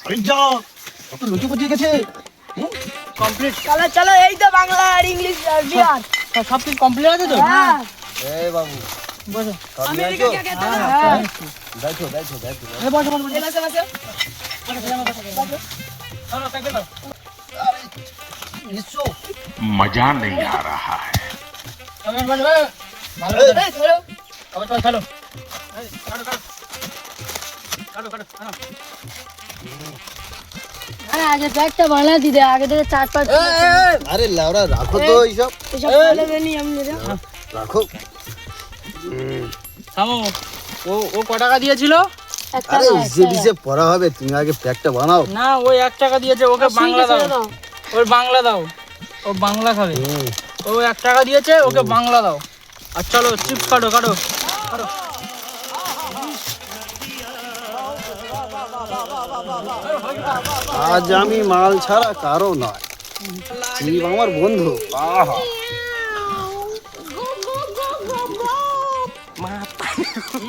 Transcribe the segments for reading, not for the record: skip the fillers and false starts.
আরে যা কত লুচি পচিয়ে গেছে। কমপ্লিট। চলো চলো, এই তো বাংলা আর ইংলিশ আর বিহার। সব কিছু কমপ্লিট আছে তো? হ্যাঁ। এই বাবু বসো। সব নিয়ে আমেরিকা আসো। क्या कहता है? হ্যাঁ। बैठो बैठो बैठो এই বসো বসো বসো। बस बस চলো, প্যাক করে দাও। নিশ্চো मजा नहीं आ रहा है। চলো, বসো, বসো। ভালো এই, করে ए चलो চলো, চলো, চলো। এই, কাটো, কাটো। কাটো, কাটো, কাটো। আরে আগে ব্যাগটা বানা দিদে, আগে থেকে 4-5 আরে লাউরা রাখো তো এইসব এসব ফেলে দেনি আমরা। রাখো। থামো। ও ক টাকা দিয়েছিল? একটা আরে না, হিসেব হিসেব পড়া হবে, তুমি আগে প্যাকটা বানাও। না, ওই 1 টাকা দিয়েছে, ওকে বাংলা দাও। ওর বাংলা দাও, ও বাংলা খাবে। ও 1 টাকা দিয়েছে, ওকে বাংলা দাও। আর চলো, চিপস কাটো, কাটো, কাটো। আজ আমি মাল ছাড়া কারো নয়, তুমি আমার বন্ধু। আহা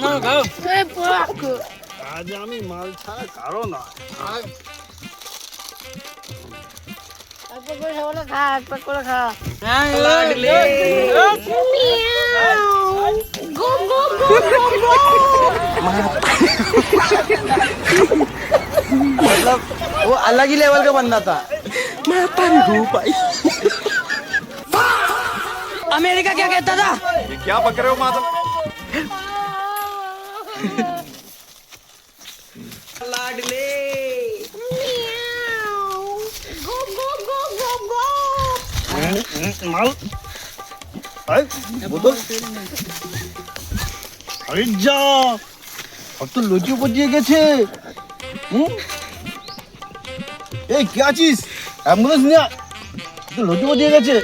না, খাও। এ পাক আজ আমি মাল ছাড়া কারো নয়। একবার করে হলো খা, একবার করে খা। হ্যাঁ, লাগলে। मतलब वो अलग ही लेवल का बंदा था। अमेरिका क्या कहता था? ये क्या बक रहे हो माधव? माल अरे बोतल अरे जा अब तो लुची पचिए গেছে। এই কি আছিস? অ্যাম্বুলেন্স নিয়ে তো লুচি পচিয়ে গেছে।